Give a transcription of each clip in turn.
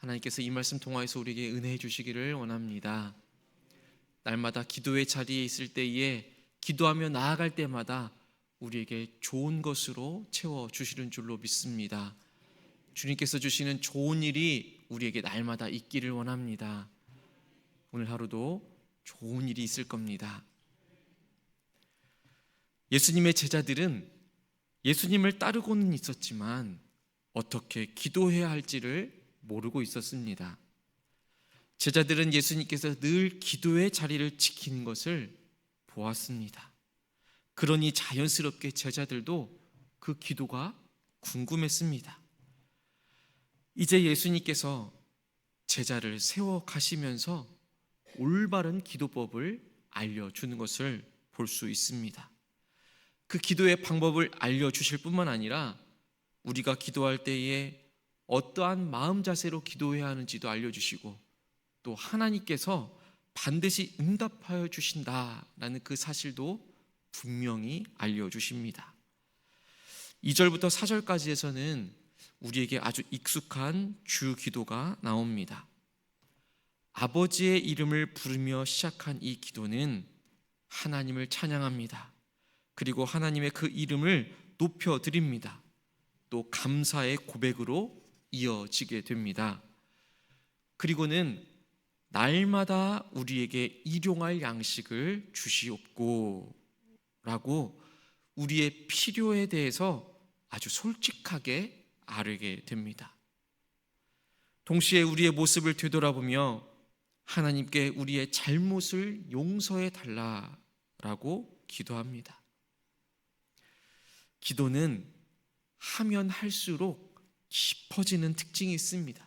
하나님께서 이 말씀 통하여서 우리에게 은혜해 주시기를 원합니다. 날마다 기도의 자리에 있을 때에 기도하며 나아갈 때마다 우리에게 좋은 것으로 채워주시는 줄로 믿습니다. 주님께서 주시는 좋은 일이 우리에게 날마다 있기를 원합니다. 오늘 하루도 좋은 일이 있을 겁니다. 예수님의 제자들은 예수님을 따르고는 있었지만 어떻게 기도해야 할지를 모르고 있었습니다. 제자들은 예수님께서 늘 기도의 자리를 지키는 것을 보았습니다. 그러니 자연스럽게 제자들도 그 기도가 궁금했습니다. 이제 예수님께서 제자를 세워 가시면서 올바른 기도법을 알려주는 것을 볼 수 있습니다. 그 기도의 방법을 알려주실 뿐만 아니라 우리가 기도할 때에 어떠한 마음 자세로 기도해야 하는지도 알려주시고 또 하나님께서 반드시 응답하여 주신다라는 그 사실도 분명히 알려주십니다. 2절부터 4절까지에서는 우리에게 아주 익숙한 주 기도가 나옵니다. 아버지의 이름을 부르며 시작한 이 기도는 하나님을 찬양합니다. 그리고 하나님의 그 이름을 높여드립니다. 또 감사의 고백으로 이어지게 됩니다. 그리고는 날마다 우리에게 일용할 양식을 주시옵고 라고 우리의 필요에 대해서 아주 솔직하게 아뢰게 됩니다. 동시에 우리의 모습을 되돌아보며 하나님께 우리의 잘못을 용서해 달라라고 기도합니다. 기도는 하면 할수록 깊어지는 특징이 있습니다.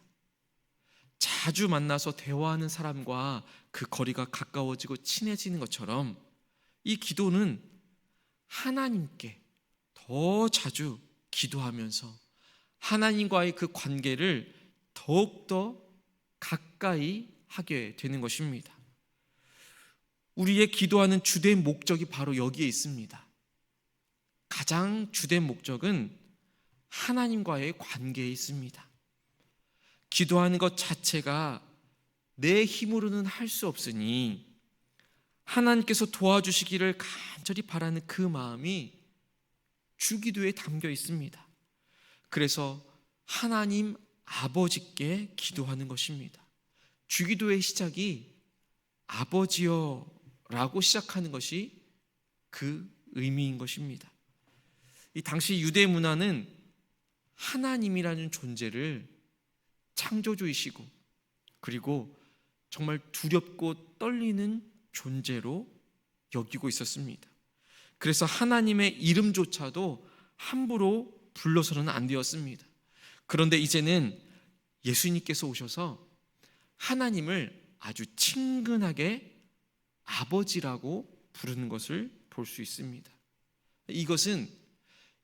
자주 만나서 대화하는 사람과 그 거리가 가까워지고 친해지는 것처럼 이 기도는 하나님께 더 자주 기도하면서 하나님과의 그 관계를 더욱더 가까이 하게 되는 것입니다. 우리의 기도하는 주된 목적이 바로 여기에 있습니다. 가장 주된 목적은 하나님과의 관계에 있습니다. 기도하는 것 자체가 내 힘으로는 할 수 없으니 하나님께서 도와주시기를 간절히 바라는 그 마음이 주기도에 담겨 있습니다. 그래서 하나님 아버지께 기도하는 것입니다. 주기도의 시작이 아버지여 라고 시작하는 것이 그 의미인 것입니다. 이 당시 유대 문화는 하나님이라는 존재를 창조주이시고 그리고 정말 두렵고 떨리는 존재로 여기고 있었습니다. 그래서 하나님의 이름조차도 함부로 불러서는 안 되었습니다. 그런데 이제는 예수님께서 오셔서 하나님을 아주 친근하게 아버지라고 부르는 것을 볼 수 있습니다. 이것은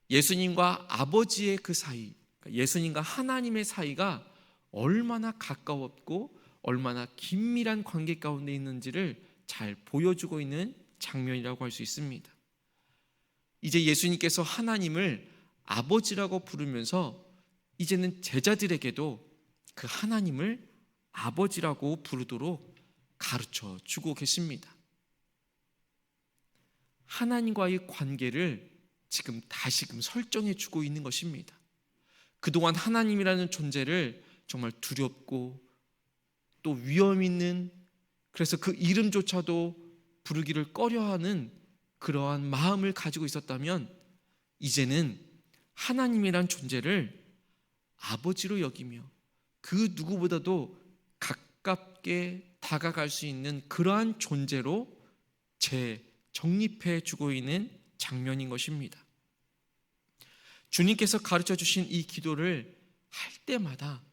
예수님과 아버지의 그 사이, 예수님과 하나님의 사이가 얼마나 가까웠고 얼마나 긴밀한 관계 가운데 있는지를 잘 보여주고 있는 장면이라고 할 수 있습니다. 이제 예수님께서 하나님을 아버지라고 부르면서 이제는 제자들에게도 그 하나님을 아버지라고 부르도록 가르쳐 주고 계십니다. 하나님과의 관계를 지금 다시금 설정해 주고 있는 것입니다. 그동안 하나님이라는 존재를 정말 두렵고 또 위험 있는, 그래서 그 이름조차도 부르기를 꺼려하는 그러한 마음을 가지고 있었다면 이제는 하나님이란 존재를 아버지로 여기며 그 누구보다도 가깝게 다가갈 수 있는 그러한 존재로 재정립해 주고 있는 장면인 것입니다. 주님께서 가르쳐 주신 이 기도를 할 때마다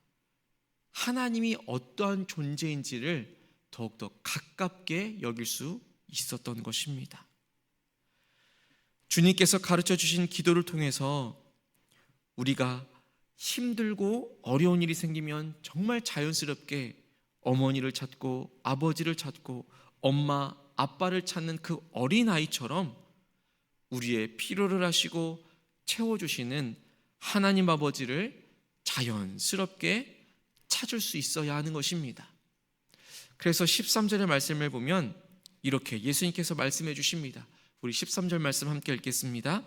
하나님이 어떠한 존재인지를 더욱더 가깝게 여길 수 있었던 것입니다. 주님께서 가르쳐 주신 기도를 통해서 우리가 힘들고 어려운 일이 생기면 정말 자연스럽게 어머니를 찾고 아버지를 찾고 엄마, 아빠를 찾는 그 어린아이처럼 우리의 필요를 하시고 채워주시는 하나님 아버지를 자연스럽게 찾을 수 있어야 하는 것입니다. 그래서 13절의 말씀을 보면 이렇게 예수님께서 말씀해 주십니다. 우리 13절 말씀 함께 읽겠습니다.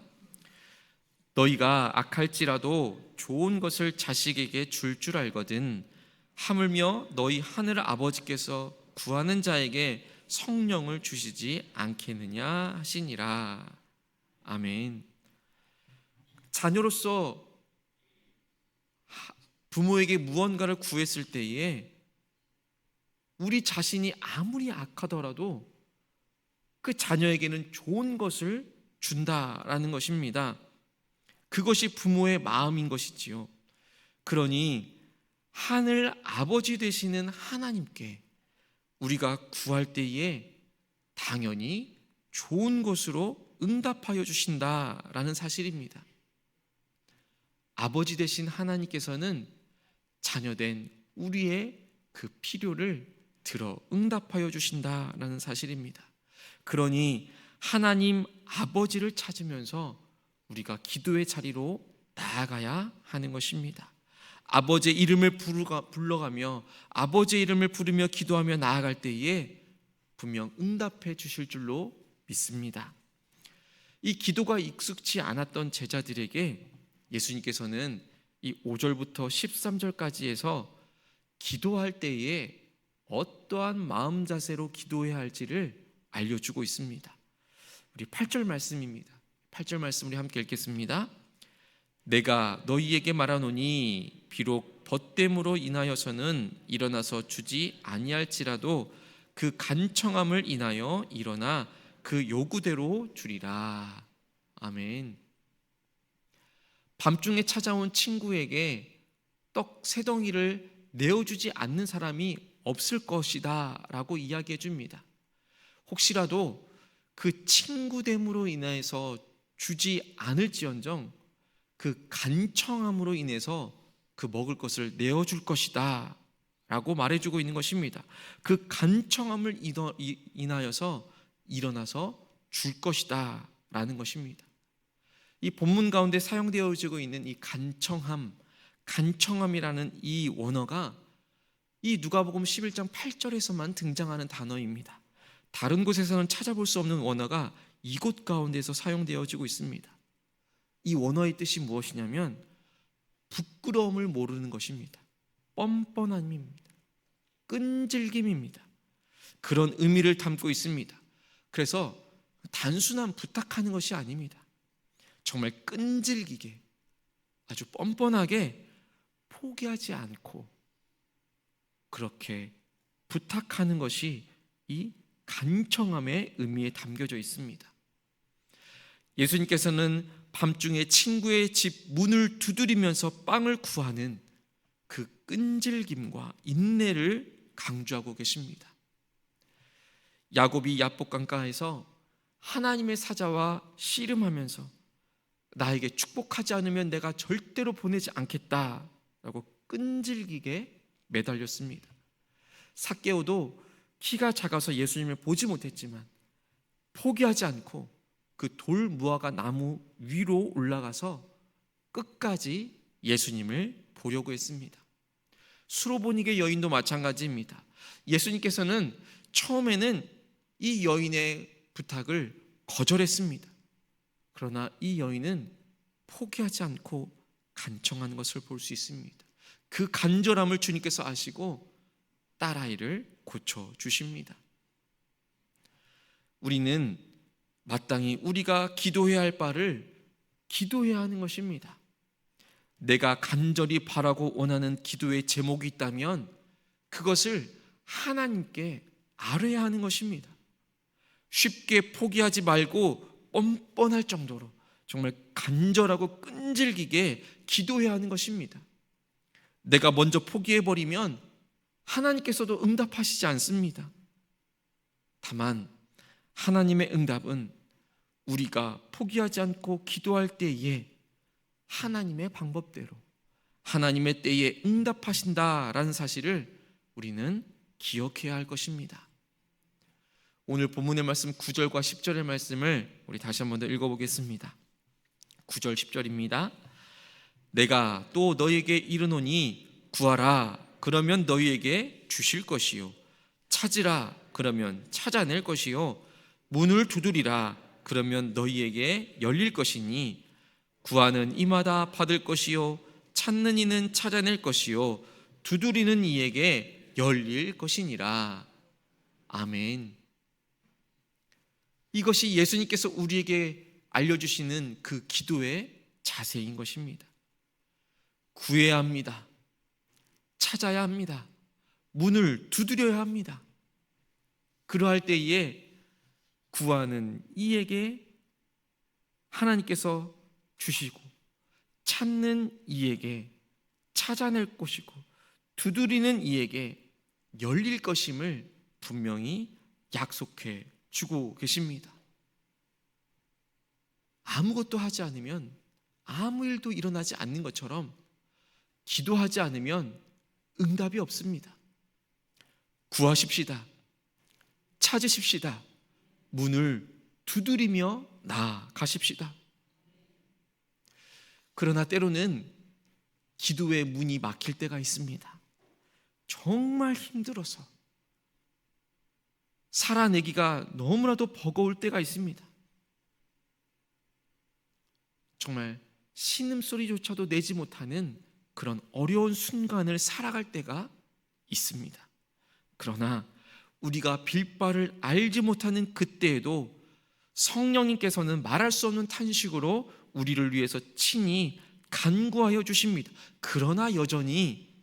너희가 악할지라도 좋은 것을 자식에게 줄 알거든 하물며 너희 하늘 아버지께서 구하는 자에게 성령을 주시지 않겠느냐 하시니라. 아멘. 자녀로서 부모에게 무언가를 구했을 때에 우리 자신이 아무리 악하더라도 그 자녀에게는 좋은 것을 준다라는 것입니다. 그것이 부모의 마음인 것이지요. 그러니 하늘 아버지 되시는 하나님께 우리가 구할 때에 당연히 좋은 것으로 응답하여 주신다라는 사실입니다. 아버지 되신 하나님께서는 자녀된 우리의 그 필요를 들어 응답하여 주신다라는 사실입니다. 그러니 하나님 아버지를 찾으면서 우리가 기도의 자리로 나아가야 하는 것입니다. 아버지의 이름을 불러가며 아버지의 이름을 부르며 기도하며 나아갈 때에 분명 응답해 주실 줄로 믿습니다. 이 기도가 익숙치 않았던 제자들에게 예수님께서는 이 5절부터 13절까지 해서 기도할 때에 어떠한 마음 자세로 기도해야 할지를 알려주고 있습니다. 우리 8절 말씀입니다. 8절 말씀 우리 함께 읽겠습니다. 내가 너희에게 말하노니 비록 벗됨으로 인하여서는 일어나서 주지 아니할지라도 그 간청함을 인하여 일어나 그 요구대로 주리라. 아멘. 밤중에 찾아온 친구에게 떡 3덩이를 내어주지 않는 사람이 없을 것이다 라고 이야기해 줍니다. 혹시라도 그 친구됨으로 인해서 주지 않을지언정 그 간청함으로 인해서 그 먹을 것을 내어줄 것이다 라고 말해주고 있는 것입니다. 그 간청함을 인하여서 일어나서 줄 것이다 라는 것입니다. 이 본문 가운데 사용되어지고 있는 이 간청함이라는 이 원어가 이 누가복음 11장 8절에서만 등장하는 단어입니다. 다른 곳에서는 찾아볼 수 없는 원어가 이곳 가운데서 사용되어지고 있습니다. 이 원어의 뜻이 무엇이냐면 부끄러움을 모르는 것입니다. 뻔뻔함입니다. 끈질김입니다. 그런 의미를 담고 있습니다. 그래서 단순한 부탁하는 것이 아닙니다. 정말 끈질기게 아주 뻔뻔하게 포기하지 않고 그렇게 부탁하는 것이 이 간청함의 의미에 담겨져 있습니다. 예수님께서는 밤중에 친구의 집 문을 두드리면서 빵을 구하는 그 끈질김과 인내를 강조하고 계십니다. 야곱이 야복 강가에서 하나님의 사자와 씨름하면서 나에게 축복하지 않으면 내가 절대로 보내지 않겠다라고 끈질기게 매달렸습니다. 삭개오도 키가 작아서 예수님을 보지 못했지만 포기하지 않고 그 돌 무화과 나무 위로 올라가서 끝까지 예수님을 보려고 했습니다. 수로보니게 여인도 마찬가지입니다. 예수님께서는 처음에는 이 여인의 부탁을 거절했습니다. 그러나 이 여인은 포기하지 않고 간청하는 것을 볼 수 있습니다. 그 간절함을 주님께서 아시고 딸아이를 고쳐주십니다. 우리는 마땅히 우리가 기도해야 할 바를 기도해야 하는 것입니다. 내가 간절히 바라고 원하는 기도의 제목이 있다면 그것을 하나님께 아뢰야 하는 것입니다. 쉽게 포기하지 말고 뻔뻔할 정도로 정말 간절하고 끈질기게 기도해야 하는 것입니다. 내가 먼저 포기해버리면 하나님께서도 응답하시지 않습니다. 다만 하나님의 응답은 우리가 포기하지 않고 기도할 때에 하나님의 방법대로 하나님의 때에 응답하신다라는 사실을 우리는 기억해야 할 것입니다. 오늘 본문의 말씀 9절과 10절의 말씀을 우리 다시 한번 더 읽어보겠습니다. 9절 10절입니다. 내가 또 너에게 이르노니 구하라 그러면 너희에게 주실 것이요 찾으라 그러면 찾아낼 것이요 문을 두드리라 그러면 너희에게 열릴 것이니 구하는 이마다 받을 것이요 찾는 이는 찾아낼 것이요 두드리는 이에게 열릴 것이니라. 아멘. 이것이 예수님께서 우리에게 알려주시는 그 기도의 자세인 것입니다. 구해야 합니다. 찾아야 합니다. 문을 두드려야 합니다. 그러할 때에 구하는 이에게 하나님께서 주시고 찾는 이에게 찾아낼 것이고 두드리는 이에게 열릴 것임을 분명히 약속해 주고 계십니다. 아무것도 하지 않으면 아무 일도 일어나지 않는 것처럼 기도하지 않으면 응답이 없습니다. 구하십시다. 찾으십시다. 문을 두드리며 나아가십시다. 그러나 때로는 기도의 문이 막힐 때가 있습니다. 정말 힘들어서 살아내기가 너무나도 버거울 때가 있습니다. 정말 신음소리조차도 내지 못하는 그런 어려운 순간을 살아갈 때가 있습니다. 그러나 우리가 빌 바를 알지 못하는 그때에도 성령님께서는 말할 수 없는 탄식으로 우리를 위해서 친히 간구하여 주십니다. 그러나 여전히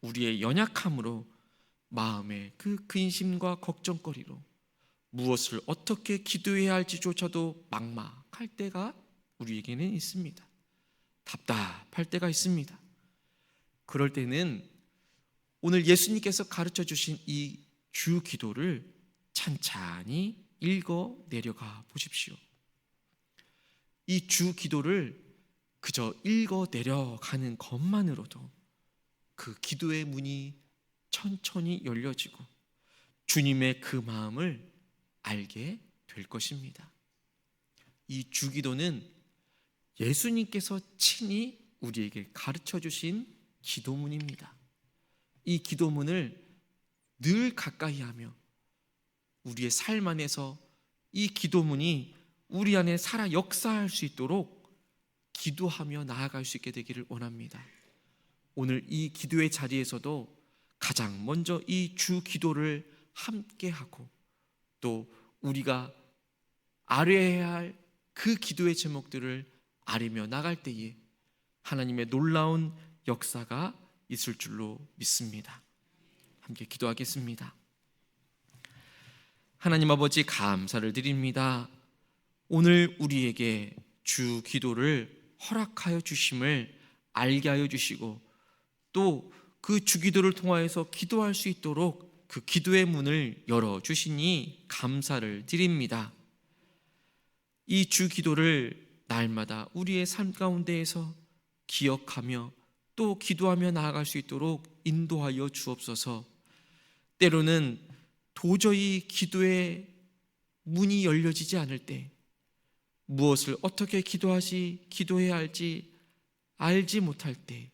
우리의 연약함으로 마음의 그 근심과 걱정거리로 무엇을 어떻게 기도해야 할지조차도 막막할 때가 우리에게는 있습니다. 답답할 때가 있습니다. 그럴 때는 오늘 예수님께서 가르쳐 주신 이 주 기도를 찬찬히 읽어 내려가 보십시오. 이 주 기도를 그저 읽어 내려가는 것만으로도 그 기도의 문이 천천히 열려지고 주님의 그 마음을 알게 될 것입니다. 이 주 기도는 예수님께서 친히 우리에게 가르쳐 주신 기도문입니다. 이 기도문을 늘 가까이 하며 우리의 삶 안에서 이 기도문이 우리 안에 살아 역사할 수 있도록 기도하며 나아갈 수 있게 되기를 원합니다. 오늘 이 기도의 자리에서도 가장 먼저 이 주 기도를 함께 하고 또 우리가 아뢰야 할 그 기도의 제목들을 아뢰며 나갈 때에 하나님의 놀라운 역사가 있을 줄로 믿습니다. 함께 기도하겠습니다. 하나님 아버지 감사를 드립니다. 오늘 우리에게 주 기도를 허락하여 주심을 알게 하여 주시고 또 그 주 기도를 통하여서 기도할 수 있도록 그 기도의 문을 열어 주시니 감사를 드립니다. 이 주 기도를 날마다 우리의 삶 가운데에서 기억하며 또 기도하며 나아갈 수 있도록 인도하여 주옵소서. 때로는 도저히 기도의 문이 열려지지 않을 때 무엇을 어떻게 기도해야 할지 알지 못할 때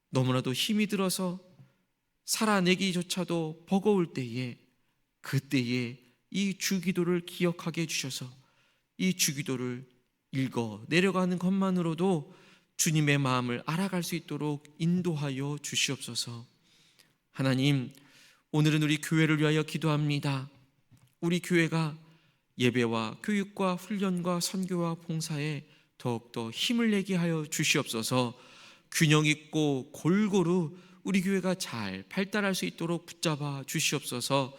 너무나도 힘이 들어서 살아내기조차도 버거울 때에 그때에 이 주기도를 기억하게 해주셔서 이 주기도를 읽어 내려가는 것만으로도 주님의 마음을 알아갈 수 있도록 인도하여 주시옵소서. 하나님, 오늘은 우리 교회를 위하여 기도합니다. 우리 교회가 예배와 교육과 훈련과 선교와 봉사에 더욱더 힘을 내게 하여 주시옵소서. 균형 있고 골고루 우리 교회가 잘 발달할 수 있도록 붙잡아 주시옵소서.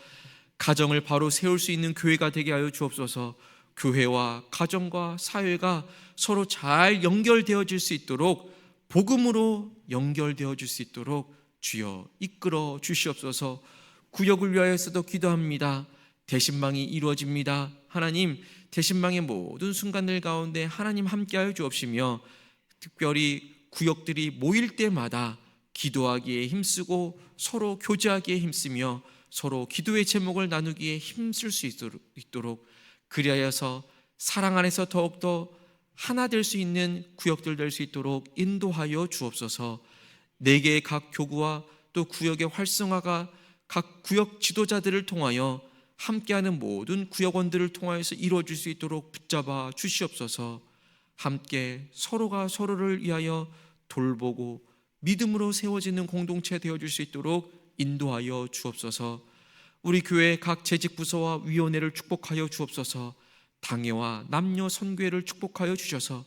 가정을 바로 세울 수 있는 교회가 되게 하여 주옵소서. 교회와 가정과 사회가 서로 잘 연결되어질 수 있도록 복음으로 연결되어질 수 있도록 주여 이끌어 주시옵소서. 구역을 위하여서도 기도합니다. 대신망이 이루어집니다. 하나님, 대신망의 모든 순간들 가운데 하나님 함께하여 주옵시며 특별히 구역들이 모일 때마다 기도하기에 힘쓰고 서로 교제하기에 힘쓰며 서로 기도의 제목을 나누기에 힘쓸 수 있도록 그리하여서 사랑 안에서 더욱더 하나 될 수 있는 구역들 될 수 있도록 인도하여 주옵소서. 4개의 각 교구와 또 구역의 활성화가 각 구역 지도자들을 통하여 함께하는 모든 구역원들을 통하여서 이루어질 수 있도록 붙잡아 주시옵소서. 함께 서로가 서로를 위하여 돌보고 믿음으로 세워지는 공동체 되어줄 수 있도록 인도하여 주옵소서. 우리 교회 각 재직 부서와 위원회를 축복하여 주옵소서. 당회와 남녀 선교회를 축복하여 주셔서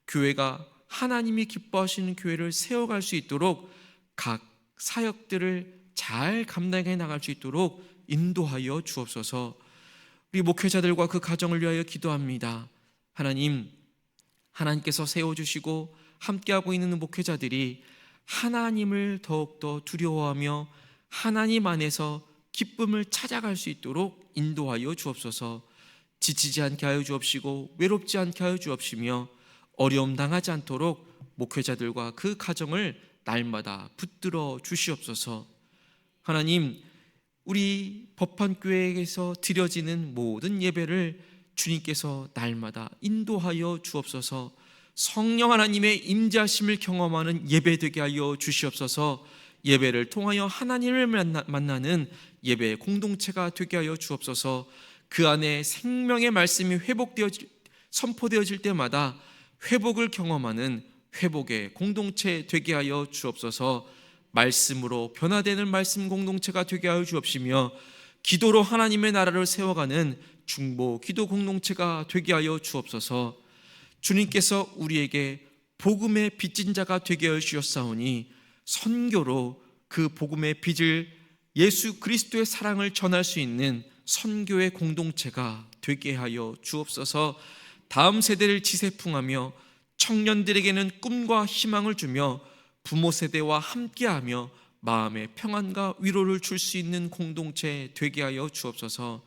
교회가 하나님이 기뻐하시는 교회를 세워갈 수 있도록 각 사역들을 잘 감당해 나갈 수 있도록 인도하여 주옵소서. 우리 목회자들과 그 가정을 위하여 기도합니다. 하나님, 하나님께서 세워주시고 함께하고 있는 목회자들이 하나님을 더욱더 두려워하며 하나님 안에서 기쁨을 찾아갈 수 있도록 인도하여 주옵소서. 지치지 않게 하여 주옵시고 외롭지 않게 하여 주옵시며 어려움 당하지 않도록 목회자들과 그 가정을 날마다 붙들어 주시옵소서. 하나님, 우리 법한교회에서 드려지는 모든 예배를 주님께서 날마다 인도하여 주옵소서. 성령 하나님의 임재하심을 경험하는 예배 되게 하여 주시옵소서. 예배를 통하여 하나님을 만나는 예배 공동체가 되게 하여 주옵소서. 그 안에 생명의 말씀이 선포되어질 때마다 회복을 경험하는 회복의 공동체 되게 하여 주옵소서. 말씀으로 변화되는 말씀 공동체가 되게 하여 주옵시며 기도로 하나님의 나라를 세워가는 중보 기도 공동체가 되게 하여 주옵소서. 주님께서 우리에게 복음의 빚진 자가 되게 하여 주셨사오니 선교로 그 복음의 빚을 예수 그리스도의 사랑을 전할 수 있는 선교의 공동체가 되게 하여 주옵소서. 다음 세대를 지세풍하며 청년들에게는 꿈과 희망을 주며 부모 세대와 함께하며 마음의 평안과 위로를 줄 수 있는 공동체 되게 하여 주옵소서.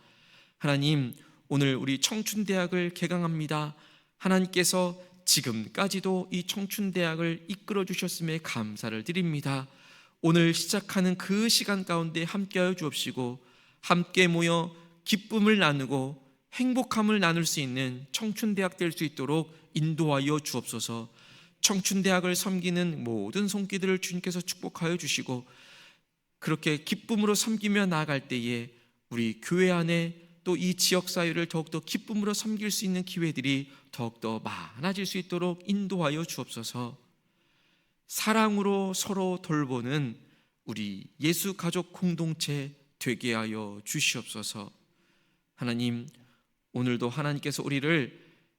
하나님, 오늘 우리 청춘대학을 개강합니다. 하나님께서 지금까지도 이 청춘대학을 이끌어 주셨음에 감사를 드립니다. 오늘 시작하는 그 시간 가운데 함께하여 주옵시고 함께 모여 기쁨을 나누고 행복함을 나눌 수 있는 청춘대학 될 수 있도록 인도하여 주옵소서. 청춘대학을 섬기는 모든 손길들을 주님께서 축복하여 주시고 그렇게 기쁨으로 섬기며 나아갈 때에 우리 교회 안에 또 이 지역사회를 더욱더 기쁨으로 섬길 수 있는 기회들이 더욱더 많아질 수 있도록 인도하여 주옵소서. 사랑으로 서로 돌보는 우리 예수 가족 공동체 되게 하여 주시옵소서. 하나님, 오늘도 하나님께서 우리를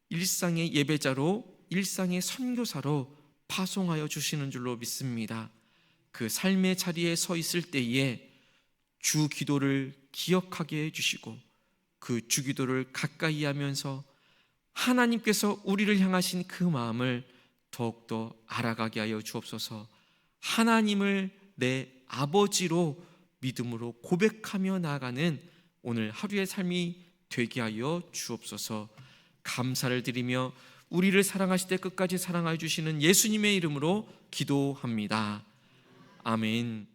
일상의 예배자로 일상의 선교사로 파송하여 주시는 줄로 믿습니다. 그 삶의 자리에 서 있을 때에 주 기도를 기억하게 해주시고 그 주 기도를 가까이 하면서 하나님께서 우리를 향하신 그 마음을 더욱더 알아가게 하여 주옵소서. 하나님을 내 아버지로 믿음으로 고백하며 나아가는 오늘 하루의 삶이 되게 하여 주옵소서. 감사를 드리며 우리를 사랑하실 때 끝까지 사랑하여 주시는 예수님의 이름으로 기도합니다. 아멘.